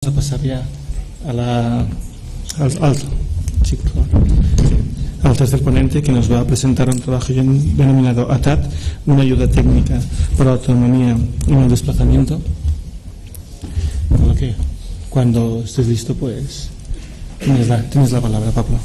Vamos a pasar ya al tercer ponente, que nos va a presentar un trabajo denominado ATAT, una ayuda técnica para la autonomía en el desplazamiento. Por lo que, cuando estés listo, pues tienes la palabra, Pablo.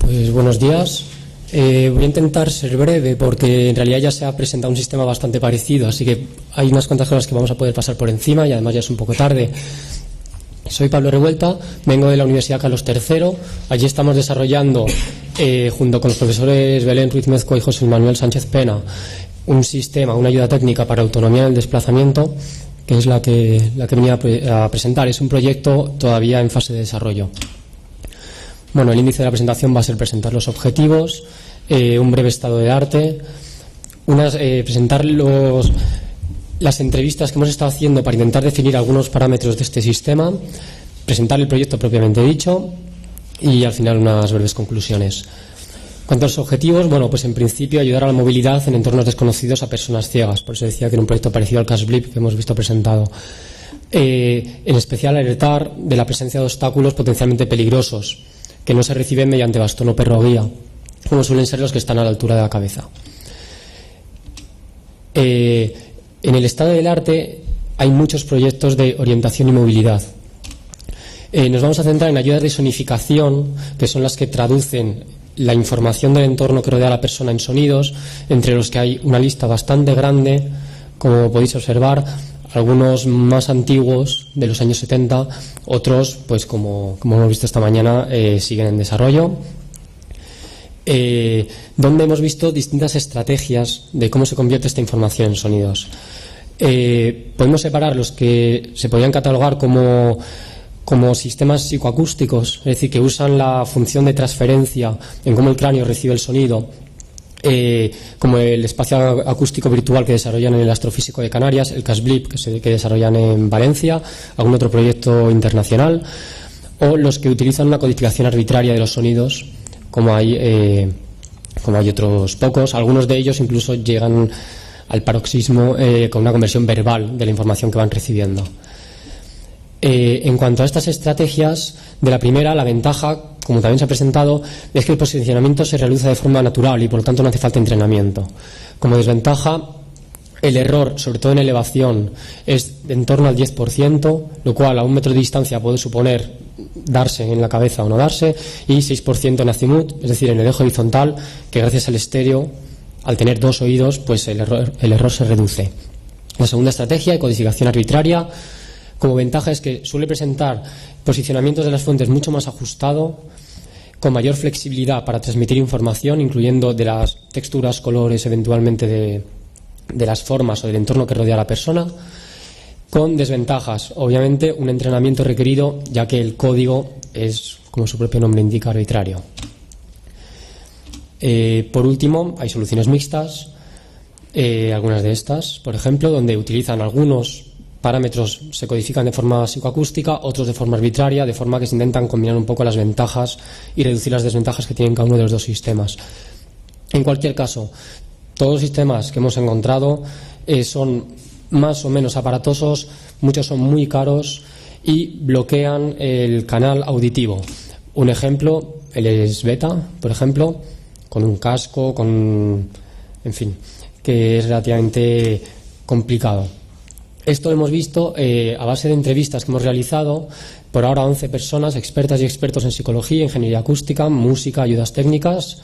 Pues buenos días. Voy a intentar ser breve porque en realidad ya se ha presentado un sistema bastante parecido, así que hay unas cuantas cosas que vamos a poder pasar por encima y además ya es un poco tarde. Soy Pablo Revuelta, vengo de la Universidad Carlos III. Allí estamos desarrollando, junto con los profesores Belén Ruiz Mezcua y José Manuel Sánchez Pena, un sistema, una ayuda técnica para autonomía en el desplazamiento, que es la que venía a presentar. Es un proyecto todavía en fase de desarrollo. Bueno, el índice de la presentación va a ser presentar los objetivos, un breve estado de arte, presentar las entrevistas que hemos estado haciendo para intentar definir algunos parámetros de este sistema, presentar el proyecto propiamente dicho y al final unas breves conclusiones. En cuanto a los objetivos, bueno, pues en principio ayudar a la movilidad en entornos desconocidos a personas ciegas. Por eso decía que era un proyecto parecido al CashBlip que hemos visto presentado. En especial alertar de la presencia de obstáculos potencialmente peligrosos que no se reciben mediante bastón o perro guía, como suelen ser los que están a la altura de la cabeza. En el estado del arte hay muchos proyectos de orientación y movilidad. Nos vamos a centrar en ayudas de sonificación, que son las que traducen la información del entorno que rodea a la persona en sonidos, entre los que hay una lista bastante grande, como podéis observar, algunos más antiguos de los años 70, otros, pues como hemos visto esta mañana, siguen en desarrollo, donde hemos visto distintas estrategias de cómo se convierte esta información en sonidos. Podemos separar los que se podrían catalogar como sistemas psicoacústicos, es decir, que usan la función de transferencia en cómo el cráneo recibe el sonido, como el espacio acústico virtual que desarrollan en el Astrofísico de Canarias, el CashBlip que desarrollan en Valencia, algún otro proyecto internacional, o los que utilizan una codificación arbitraria de los sonidos, como hay otros pocos. Algunos de ellos incluso llegan al paroxismo con una conversión verbal de la información que van recibiendo. En cuanto a estas estrategias, de la primera, la ventaja, como también se ha presentado, es que el posicionamiento se realiza de forma natural y por lo tanto no hace falta entrenamiento. Como desventaja, el error, sobre todo en elevación, es de en torno al 10%, lo cual a 1 metro de distancia puede suponer darse en la cabeza o no darse, y 6% en azimut, es decir, en el eje horizontal, que gracias al estéreo, al tener dos oídos, pues el error se reduce. La segunda estrategia, codificación arbitraria, como ventaja es que suele presentar posicionamientos de las fuentes mucho más ajustado, con mayor flexibilidad para transmitir información, incluyendo de las texturas, colores, eventualmente de las formas o del entorno que rodea a la persona, con desventajas. Obviamente, un entrenamiento requerido, ya que el código es, como su propio nombre indica, arbitrario. Por último, hay soluciones mixtas, algunas de estas, por ejemplo, donde utilizan algunos parámetros, se codifican de forma psicoacústica, otros de forma arbitraria, de forma que se intentan combinar un poco las ventajas y reducir las desventajas que tienen cada uno de los dos sistemas. En cualquier caso, todos los sistemas que hemos encontrado son más o menos aparatosos, muchos son muy caros y bloquean el canal auditivo. Un ejemplo, el Sveta, por ejemplo, con un casco, en fin, que es relativamente complicado. Esto lo hemos visto a base de entrevistas que hemos realizado, por ahora 11 personas, expertas y expertos en psicología, ingeniería acústica, música, ayudas técnicas,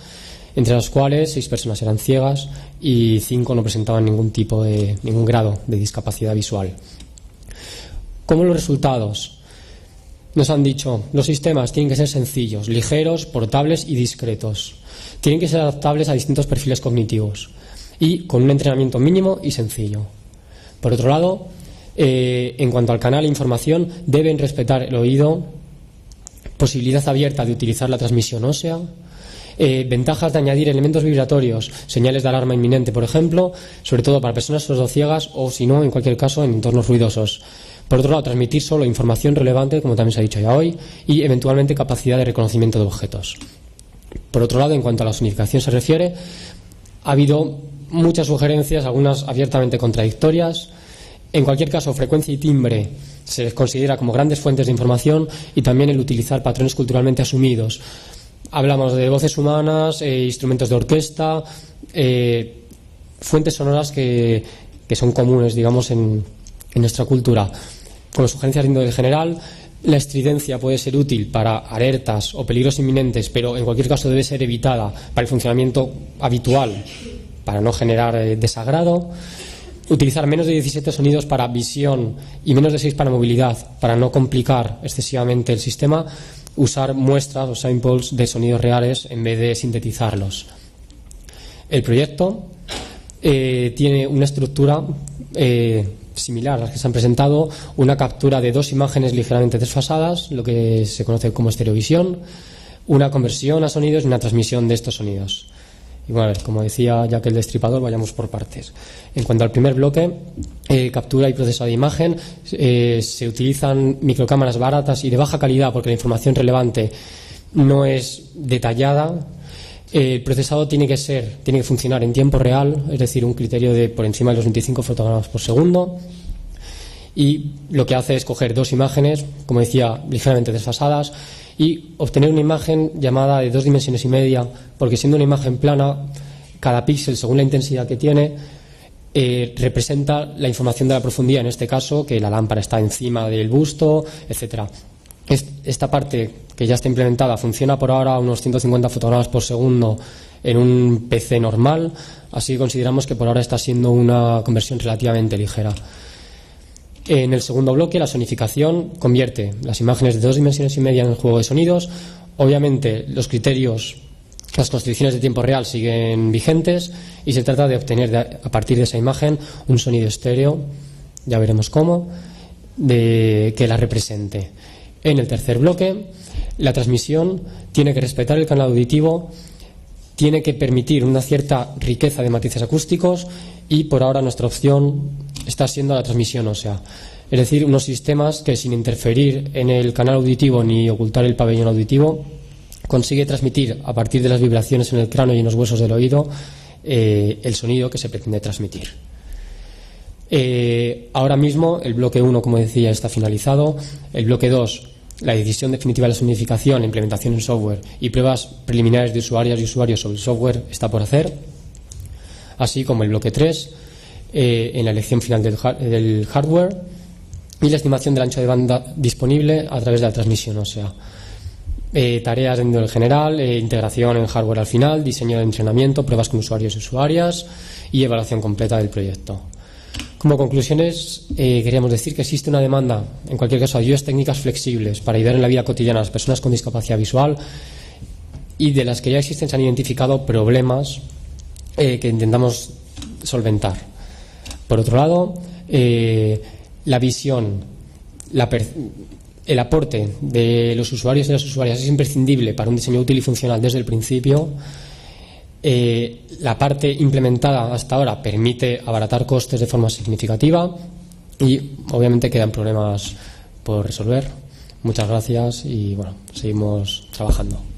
entre las cuales 6 personas eran ciegas y 5 no presentaban ningún grado de discapacidad visual. ¿Cómo los resultados? Nos han dicho, los sistemas tienen que ser sencillos, ligeros, portables y discretos. Tienen que ser adaptables a distintos perfiles cognitivos y con un entrenamiento mínimo y sencillo. Por otro lado, en cuanto al canal e información, deben respetar el oído, posibilidad abierta de utilizar la transmisión ósea, ventajas de añadir elementos vibratorios, señales de alarma inminente, por ejemplo, sobre todo para personas sordociegas o, si no, en cualquier caso, en entornos ruidosos. Por otro lado, transmitir solo información relevante, como también se ha dicho ya hoy, y eventualmente capacidad de reconocimiento de objetos. Por otro lado, en cuanto a la sonificación se refiere, ha habido muchas sugerencias, algunas abiertamente contradictorias. En cualquier caso, frecuencia y timbre se les considera como grandes fuentes de información, y también el utilizar patrones culturalmente asumidos. Hablamos de voces humanas, instrumentos de orquesta, fuentes sonoras que son comunes, digamos, en nuestra cultura. Como sugerencias de índole general, la estridencia puede ser útil para alertas o peligros inminentes, pero en cualquier caso debe ser evitada para el funcionamiento habitual, para no generar desagrado. Utilizar menos de 17 sonidos para visión y menos de 6 para movilidad, para no complicar excesivamente el sistema. Usar muestras o samples de sonidos reales en vez de sintetizarlos. El proyecto tiene una estructura similar a las que se han presentado: una captura de 2 imágenes ligeramente desfasadas, lo que se conoce como estereovisión, una conversión a sonidos y una transmisión de estos sonidos. Y bueno, a ver, como decía Jack el Destripador, vayamos por partes. En cuanto al primer bloque, captura y procesado de imagen, se utilizan microcámaras baratas y de baja calidad porque la información relevante no es detallada. El procesado tiene que funcionar en tiempo real, es decir, un criterio de por encima de los 25 fotogramas por segundo. Y lo que hace es coger 2 imágenes, como decía, ligeramente desfasadas, y obtener una imagen llamada de 2 dimensiones y media, porque siendo una imagen plana, cada píxel, según la intensidad que tiene, representa la información de la profundidad, en este caso, que la lámpara está encima del busto, etcétera. Esta parte, que ya está implementada, funciona por ahora a unos 150 fotogramas por segundo en un PC normal, así que consideramos que por ahora está siendo una conversión relativamente ligera. En el segundo bloque, la sonificación convierte las imágenes de 2 dimensiones y media en el juego de sonidos. Obviamente, los criterios, las constricciones de tiempo real siguen vigentes, y se trata de obtener a partir de esa imagen un sonido estéreo, ya veremos cómo, que la represente. En el tercer bloque, la transmisión tiene que respetar el canal auditivo, tiene que permitir una cierta riqueza de matices acústicos, y por ahora nuestra opción está siendo la transmisión ósea, es decir, unos sistemas que, sin interferir en el canal auditivo ni ocultar el pabellón auditivo, consigue transmitir a partir de las vibraciones en el cráneo y en los huesos del oído el sonido que se pretende transmitir. Ahora mismo el bloque 1, como decía, está finalizado. El bloque 2, la decisión definitiva de la sonificación, la implementación en software y pruebas preliminares de usuarias y usuarios sobre el software está por hacer, así como el bloque 3, en la elección final del hardware y la estimación del ancho de banda disponible a través de la transmisión ósea. Tareas de índole general, integración en hardware al final, diseño de entrenamiento, pruebas con usuarios y usuarias y evaluación completa del proyecto. Como conclusiones, queríamos decir que existe una demanda, en cualquier caso, de ayudas técnicas flexibles para ayudar en la vida cotidiana a las personas con discapacidad visual, y de las que ya existen se han identificado problemas que intentamos solventar. Por otro lado, la visión, el aporte de los usuarios y las usuarias es imprescindible para un diseño útil y funcional desde el principio. La parte implementada hasta ahora permite abaratar costes de forma significativa, y obviamente quedan problemas por resolver. Muchas gracias y bueno, seguimos trabajando.